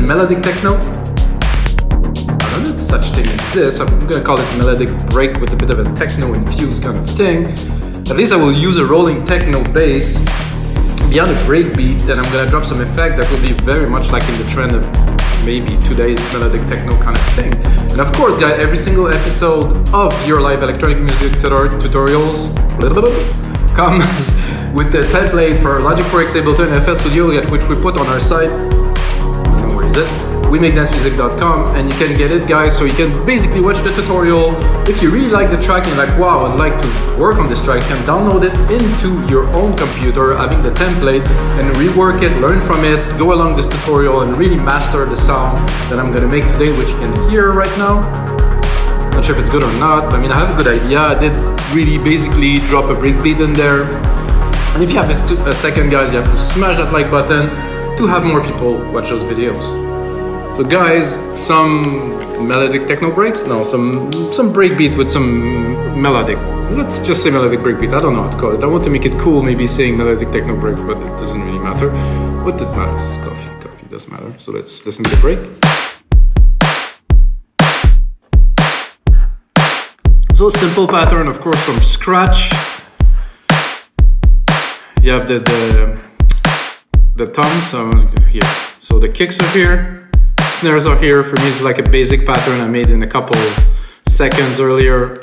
melodic techno. I don't know if such thing exists. I'm gonna call it melodic break with a bit of a techno infused kind of thing. At least I will use a rolling techno bass beyond a breakbeat, and I'm gonna drop some effect that will be very much like in the trend of maybe today's melodic techno kind of thing. And of course, guys, every single episode of your live electronic music tutorials comes with the template for Logic Pro X, Ableton, FL Studio, which we put on our site. Where is it? WeMakeDanceMusic.com, and you can get it, guys, so you can basically watch the tutorial. If you really like the track and you're like, wow, I'd like to work on this track, you can download it into your own computer, having the template, and rework it, learn from it, go along this tutorial, and really master the sound that I'm gonna make today, which you can hear right now. Not sure if it's good or not, but I mean, I have a good idea. I did really basically drop a breakbeat in there. And if you have a second, guys, you have to smash that like button to have more people watch those videos. So guys, some melodic techno breaks? No, some breakbeat with some melodic. Let's just say melodic breakbeat. I don't know what to call it. I want to make it cool, maybe saying melodic techno breaks, but it doesn't really matter. What does matter? It's coffee. Coffee does matter. So let's listen to the break. So simple pattern, of course, from scratch. You have the toms here. So the kicks are here. Snares are here. For me, it's like a basic pattern I made in a couple seconds earlier.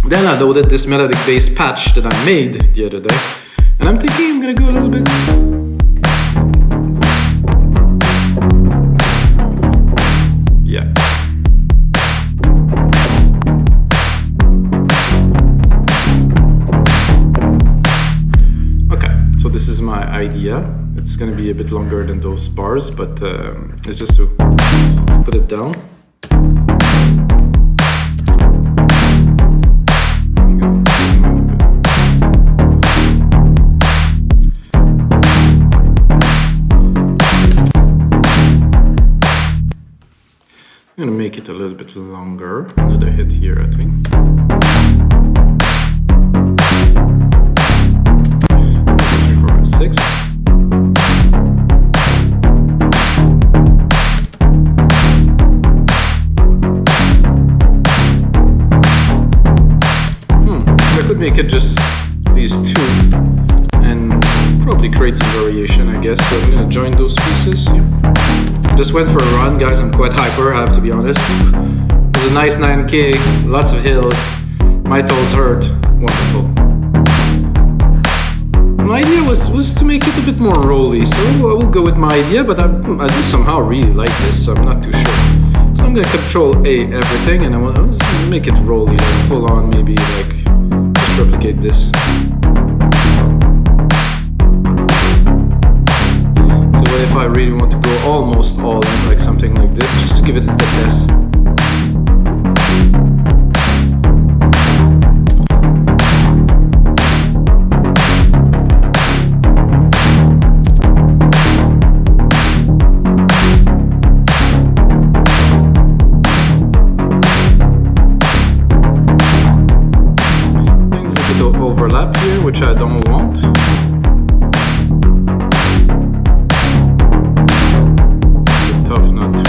Then I loaded this melodic bass patch that I made the other day, and I'm thinking I'm gonna go a little bit. Yeah. Okay, so this is my idea. It's gonna be a bit longer than those bars, but it's just to put it down. I'm gonna make it a little bit longer. Another hit here, I think. 3, 4, 5, 6. Make it just these two and probably create some variation, I guess. So I'm gonna join those pieces. Yeah. Just went for a run, guys. I'm quite hyper, I have to be honest. It was a nice 9K, lots of hills. My toes hurt. Wonderful. My idea was to make it a bit more rolly, so I will go with my idea, but I do somehow really like this, so I'm not too sure. So I'm gonna Control A everything, and I want to make it rolly, like full on, maybe like replicate this. So what if I really want to go almost all in, like something like this, just to give it a test. Overlap here, which I don't want. Tough not to,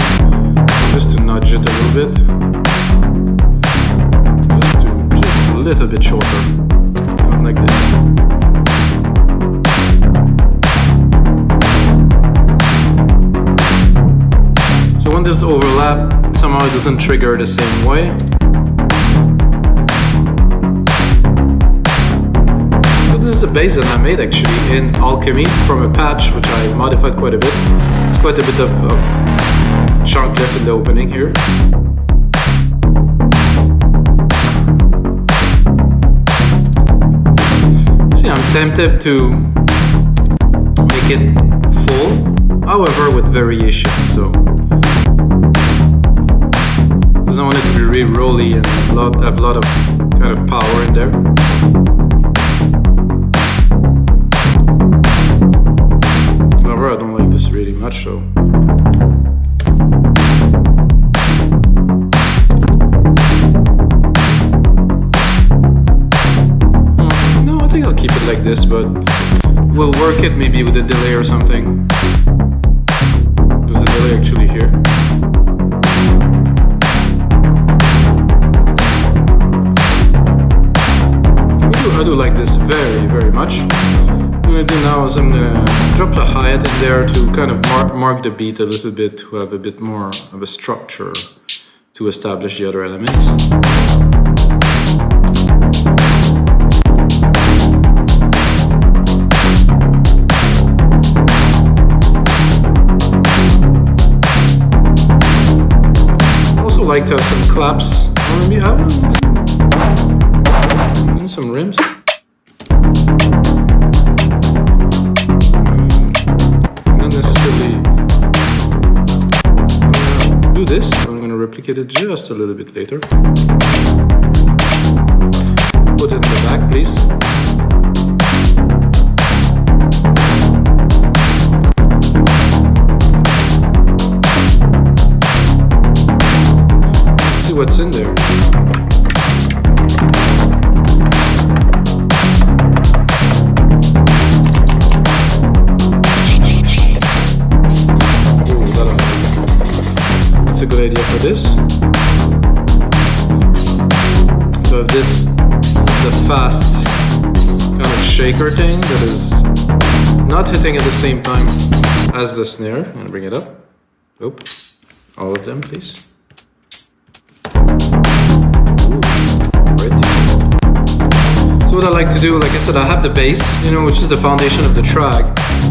just to nudge it a little bit. Just a little bit shorter. Not like this. So when there's overlap, somehow it doesn't trigger the same way. This is a bass that I made actually in Alchemy from a patch which I modified quite a bit. It's quite a bit of chunk left in the opening here. See, I'm tempted to make it full, however with variations. So because I want it to be really rolly and have a lot of kind of power in there. I don't like this really much, so no, I think I'll keep it like this, but we'll work it maybe with a delay or something. Does it delay actually here. I do like this very, very much. What I'm gonna do now is I'm gonna drop the hi-hat in there to kind of mark the beat a little bit, to have a bit more of a structure to establish the other elements. I also like to have some claps. Some rims. Not necessarily. I'm gonna do this. I'm gonna replicate it just a little bit later. Put it in the back, please. Let's see what's in there. A good idea for this. So if this is the fast kind of shaker thing that is not hitting at the same time as the snare. I'm gonna bring it up. Oops. All of them, please. Right. So what I like to do, like I said, I have the bass, which is the foundation of the track.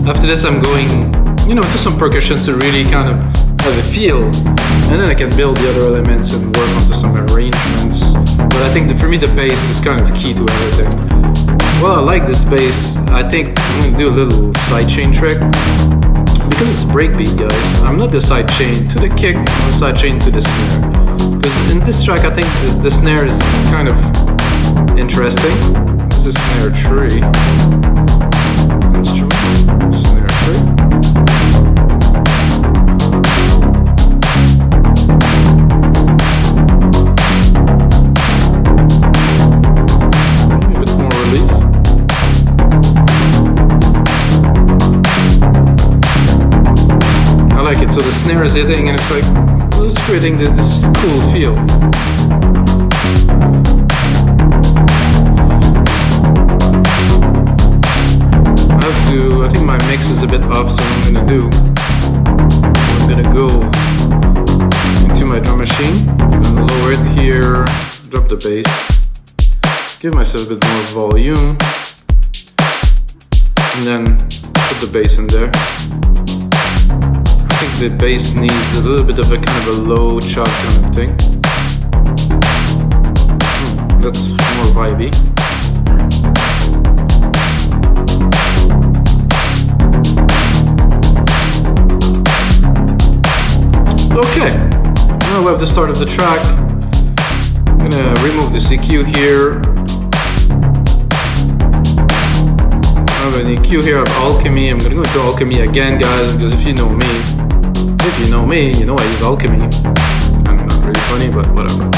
After this, I'm going, to some percussions to really kind of have a feel, and then I can build the other elements and work onto some arrangements. But I think that for me the bass is kind of key to everything. Well, I like this bass. I think I'm gonna do a little sidechain trick. Because it's breakbeat, guys, I'm not the sidechain to the kick, I'm the sidechain to the snare. Because in this track I think the snare is kind of interesting. This is snare tree. Instrument, snare tree. So the snare is hitting and it's like, well, it's creating this cool feel. I think my mix is a bit off, so what I'm gonna go into my drum machine. I'm gonna lower it here, drop the bass, give myself a bit more volume, and then put the bass in there. I think the bass needs a little bit of a kind of a low chop kind of thing. That's more vibey. Okay, now we have the start of the track. I'm gonna remove the CQ here. I have an EQ here of alchemy. I'm gonna go into alchemy again, guys, because if you know me, you know I use alchemy. I'm not really funny, but whatever.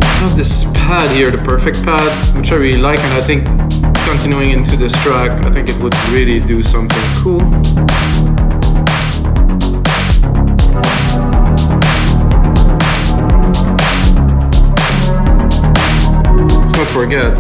I have this pad here, the perfect pad, which I really like, and I think continuing into this track, I think it would really do something cool. Let's not forget.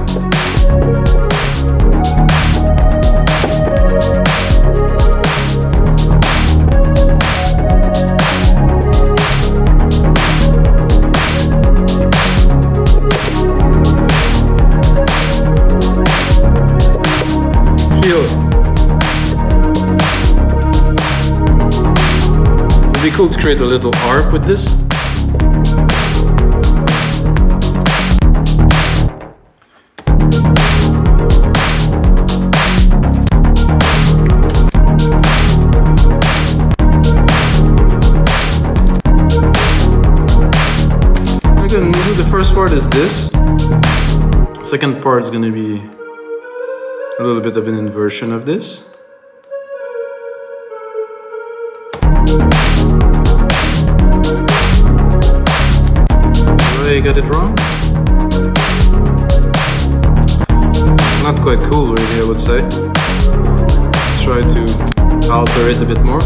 It'd be cool to create a little arc with this. The first part is this. Second part is going to be a little bit of an inversion of this. I got it wrong? Not quite cool really, I would say. Let's try to alter it a bit more.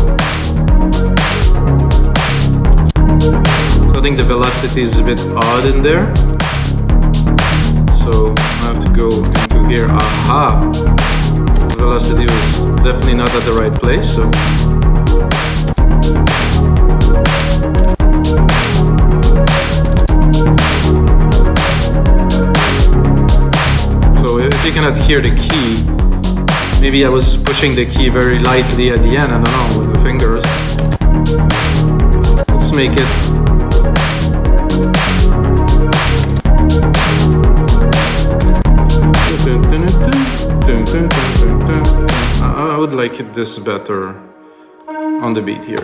So I think the velocity is a bit odd in there. So I have to go into here. Aha! The velocity was definitely not at the right place. So if you cannot hear the key, maybe I was pushing the key very lightly at the end, I don't know, with the fingers. Let's make it. I would like it this better on the beat here.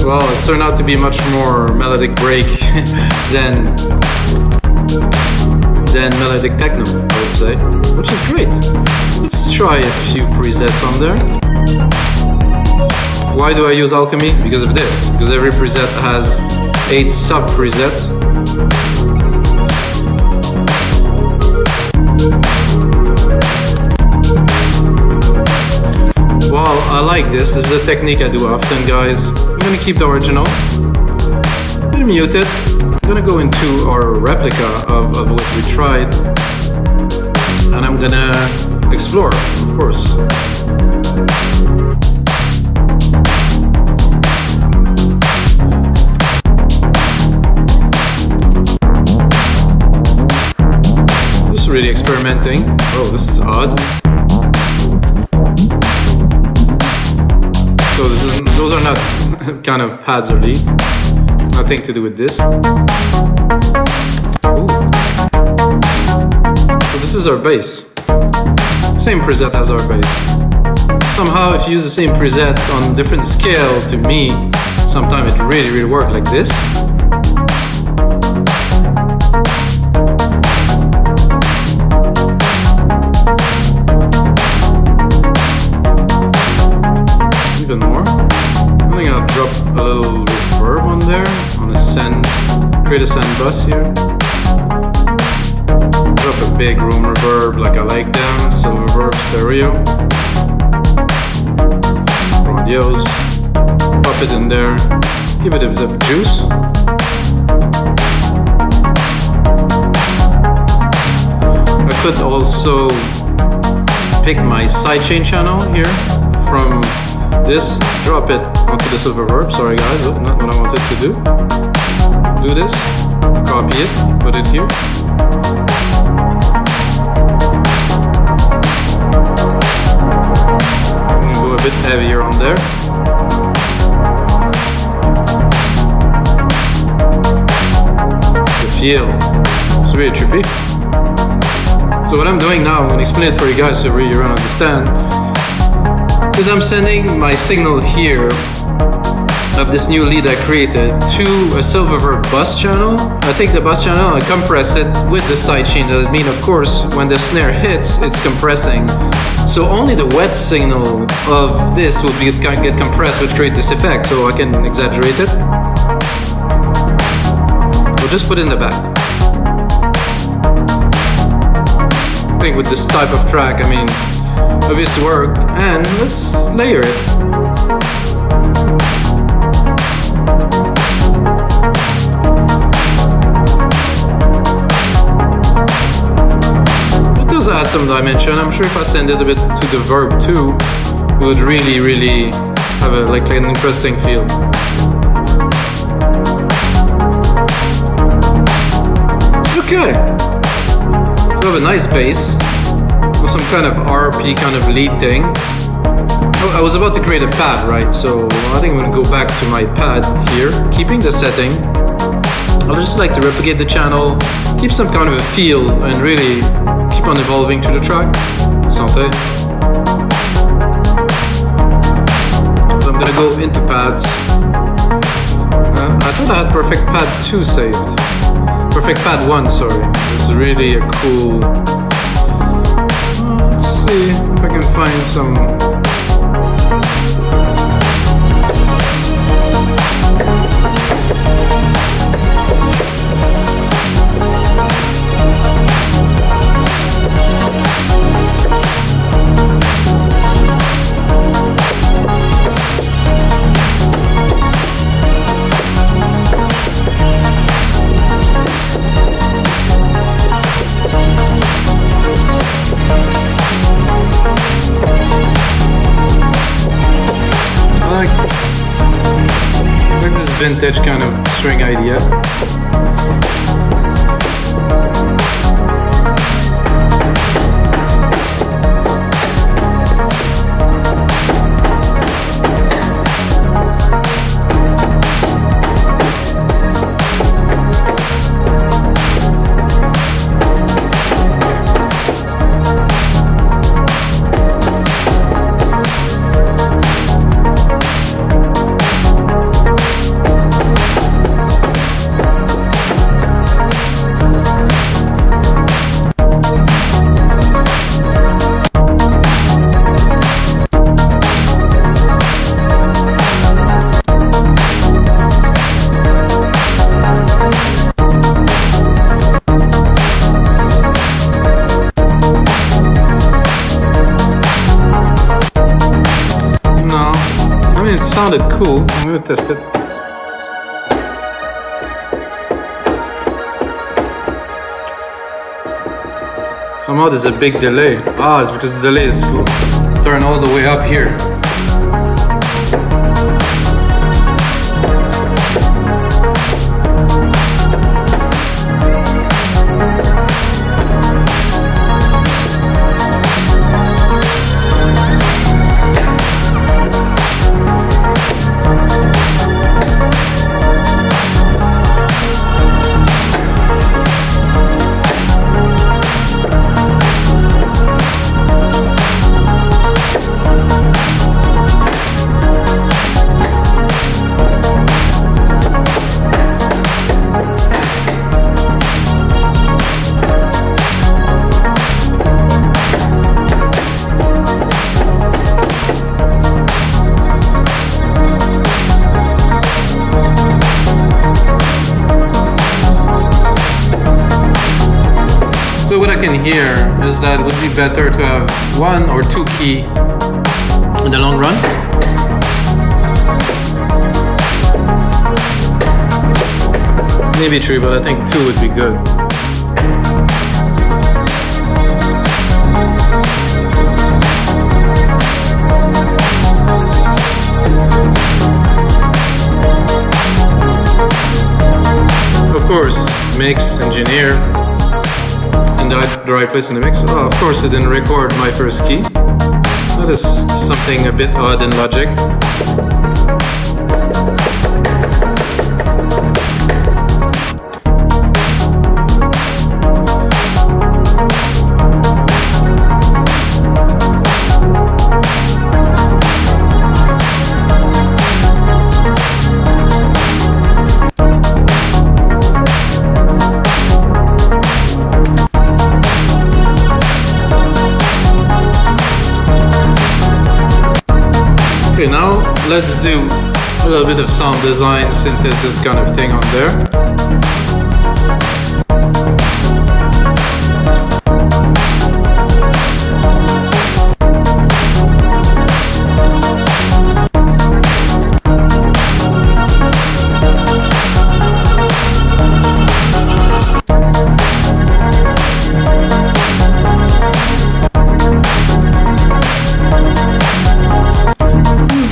Well, it's turned out to be much more melodic break than melodic techno, I would say, which is great. Let's try a few presets on there. Why do I use Alchemy? Because of this. Because every preset has 8 sub presets. Well, I like this. This is a technique I do often, guys. I'm gonna keep the original. I'm gonna mute it. I'm gonna go into our replica of what we tried. And I'm gonna explore, of course. This is really experimenting. Oh, this is odd. So those are not kind of pads or lead. Nothing to do with this. Ooh. So this is our bass. Same preset as our bass. Somehow if you use the same preset on different scale, to me, sometimes it really works like this. Even more. I think I'll drop a little reverb on there, on a send, create a send bus here. Drop a big room reverb like I like them, silver reverb, stereo. Radios, pop it in there, give it a bit of juice. I could also pick my sidechain channel here from this, drop it onto the silver reverb. Sorry guys, that's not what I wanted to do. Do this, copy it, put it here. I'm gonna go a bit heavier on there. The feel, it's really trippy. So what I'm doing now, I'm gonna explain it for you guys so you really understand. Is I'm sending my signal here of this new lead I created to a silver reverb bus channel. I take the bus channel and compress it with the sidechain. That means, of course, when the snare hits, it's compressing. So only the wet signal of this will get compressed, which create this effect. So I can exaggerate it. We'll just put it in the back. I think with this type of track, I mean, obvious work, and let's layer it. It does add some dimension. I'm sure if I send it a bit to the verb too, it would really have an interesting feel. Okay, so we have a nice bass. Some kind of RP kind of lead thing. Oh, I was about to create a pad, right? So I think I'm gonna go back to my pad here, keeping the setting. I'll just like to replicate the channel, keep some kind of a feel, and really keep on evolving to the track. Santé. So I'm gonna go into pads. I thought I had Perfect Pad 2 saved. Perfect Pad 1, sorry. It's really a cool. See if I can find some. vintage kind of string idea. Sounded cool. I'm gonna test it. Somehow there's a big delay. Ah, it's because the delay is cool. Turn all the way up here. So what I can hear is that it would be better to have 1 or 2 key in the long run. Maybe 3, but I think 2 would be good. Of course, mix, engineer, in the right place in the mix. Oh, of course it didn't record my first key. That is something a bit odd in Logic. Okay, now let's do a little bit of sound design, synthesis kind of thing on there.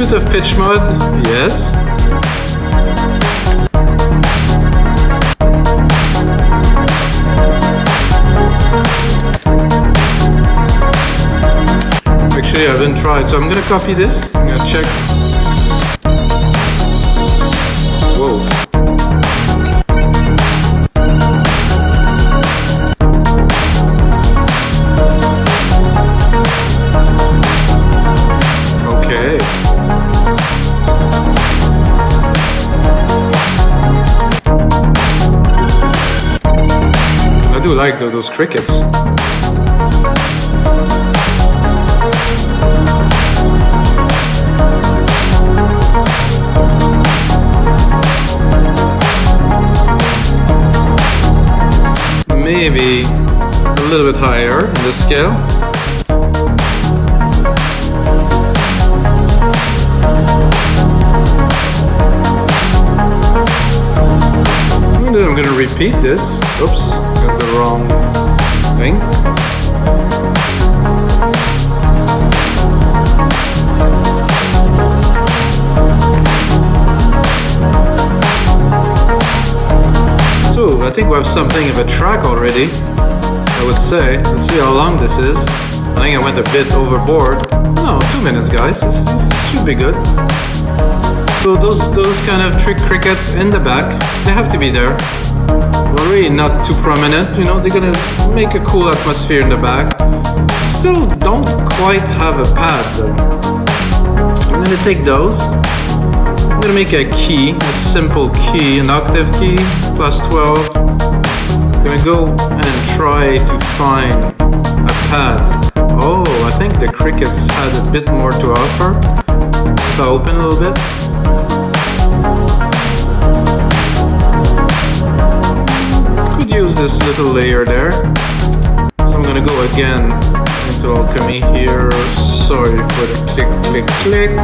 Of pitch mod, yes. Actually, I haven't tried, so I'm gonna copy this. I'm gonna check. Whoa. Okay. I do like those crickets. Maybe a little bit higher in the scale. And then I'm gonna repeat this. Oops, got the wrong thing. think we have something of a track already, I would say. Let's see how long this is. I think I went a bit overboard. No, 2 minutes, guys. This should be good. So those kind of trick crickets in the back, they have to be there. Well, really not too prominent, you know, they're gonna make a cool atmosphere in the back. Still don't quite have a pad though. I'm gonna take those. I'm gonna make a key, a simple key, an octave key, +12. I'm gonna go and try to find a pad. Oh, I think the crickets had a bit more to offer. If I open a little bit. Could use this little layer there. So I'm gonna go again into alchemy here. Sorry for the click, click, click.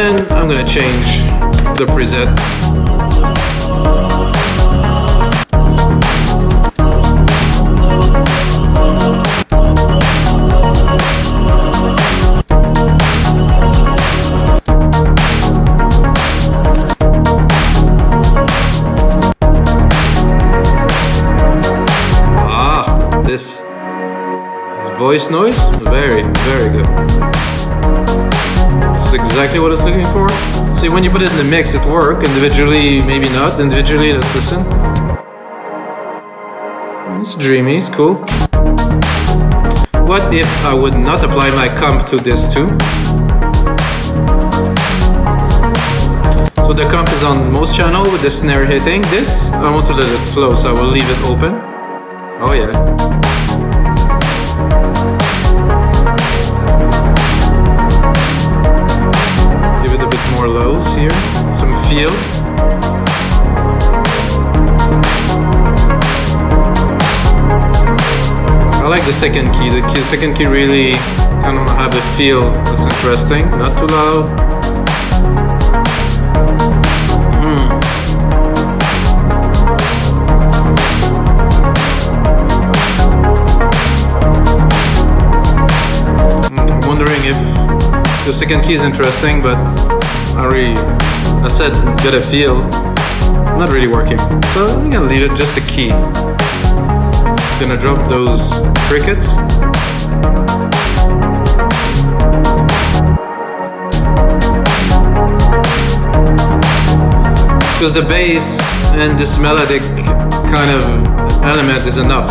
And I'm gonna change the preset. This voice noise, very, very good. That's exactly what I was looking for. See, when you put it in the mix, it works. Individually, maybe not. Individually, let's listen. It's dreamy, it's cool. What if I would not apply my comp to this too? So the comp is on most channel with the snare hitting. This, I want to let it flow, so I will leave it open. Oh yeah. Give it a bit more lows here, some feel. I like the second key. The second key really kind of have a feel that's interesting. Not too loud. If the second key is interesting, but I said get a feel, not really working. So I'm gonna leave it just a key. Gonna drop those crickets. Because the bass and this melodic kind of element is enough.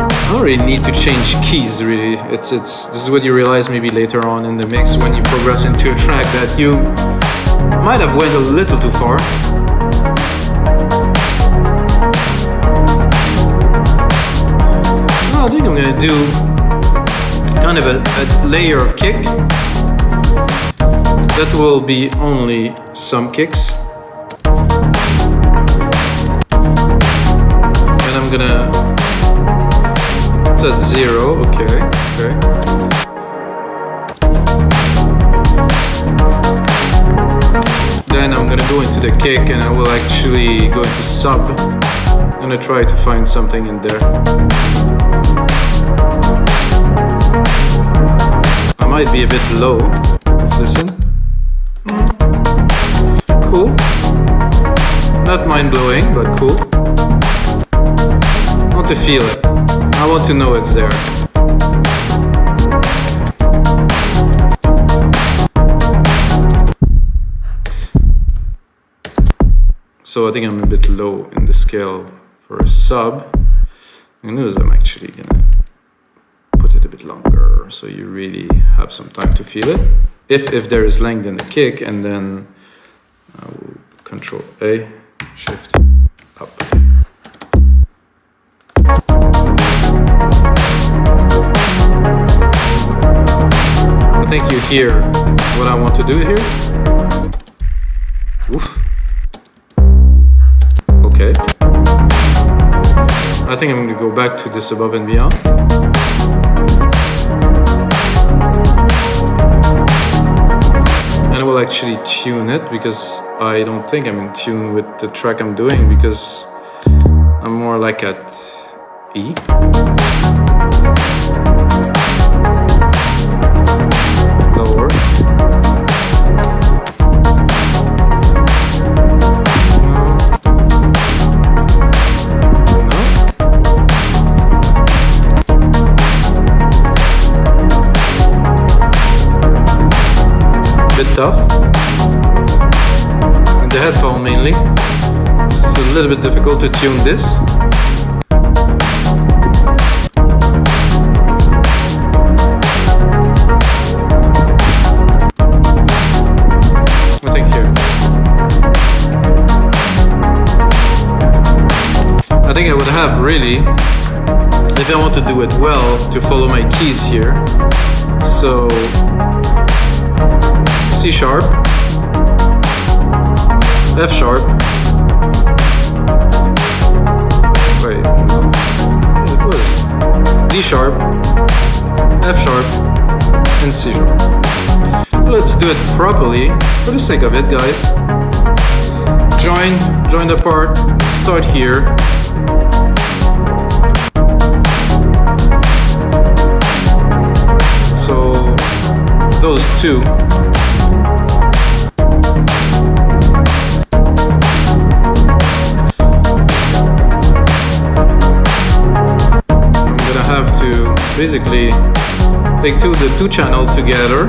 I don't really need to change keys really. This is what you realize maybe later on in the mix when you progress into a track that you might have went a little too far. Well, I think I'm gonna do kind of a layer of kick. That will be only some kicks. And I'm gonna at 0, okay. Then I'm gonna go into the kick and I will actually go into sub. I'm gonna try to find something in there. I might be a bit low. Let's listen. Cool. Not mind-blowing, but cool. I want to feel it. I want to know it's there. So I think I'm a bit low in the scale for a sub. And I'm actually gonna put it a bit longer so you really have some time to feel it. If there is length in the kick, and then I will Control A, Shift up. I think you hear what I want to do here. Oof. Okay. I think I'm going to go back to this above and beyond. And I will actually tune it because I don't think I'm in tune with the track I'm doing, because I'm more like at E. Lower. bit tough. In the headphone mainly. It's a little bit difficult to tune this. I think here. I think I would have really, if I want to do it well, to follow my keys here. So C sharp, F sharp, wait, it was D sharp, F sharp, and C sharp. So let's do it properly, for the sake of it, guys. Join the part, start here. So those two. I'm gonna have to basically take the two channels together,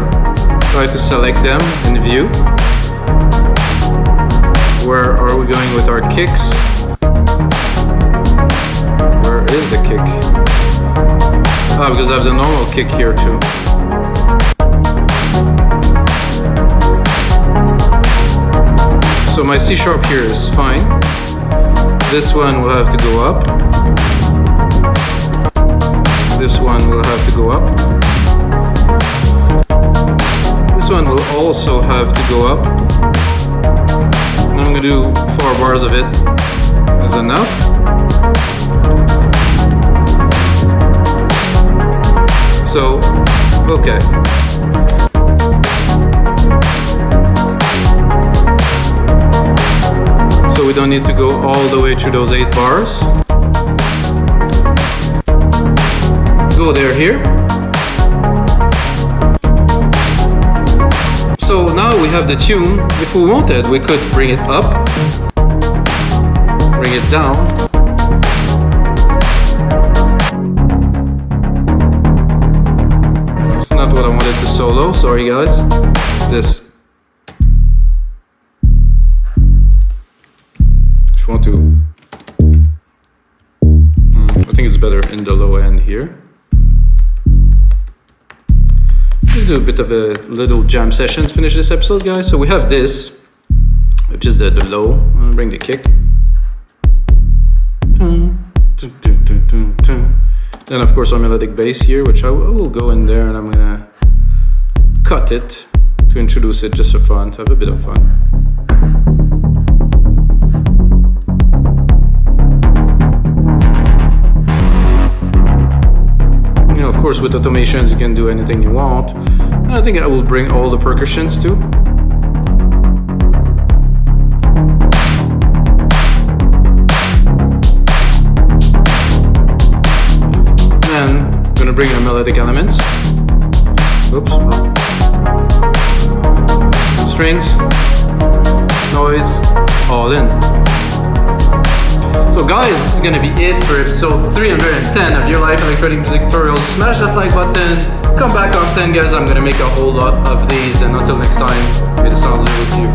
try to select them in view. Where are we going with our kicks? Where is the kick? Ah, because I have the normal kick here too. So my C sharp here is fine. This one will have to go up. This one will have to go up. This one will also have to go up. I'm gonna do 4 bars of it is enough. So, okay. So we don't need to go all the way through those 8 bars. Go there here. So now we have the tune. If we wanted, we could bring it up, bring it down. It's not what I wanted to solo, sorry guys. This. If you want to, I think it's better in the low end here. Let's do a bit of a little jam session to finish this episode, guys. So we have this, which is the low. I'll bring the kick. Then of course our melodic bass here, which I will go in there and I'm gonna cut it to introduce it just for fun, to have a bit of fun. Of course, with automations you can do anything you want. I think I will bring all the percussions too. And I'm gonna bring our melodic elements. Oops. Strings, noise, all in. So guys, this is gonna be it for episode 310 of Your Life Electronic Music Tutorials. Smash that like button, come back often guys, I'm gonna make a whole lot of these, and until next time, may the sounds be with you.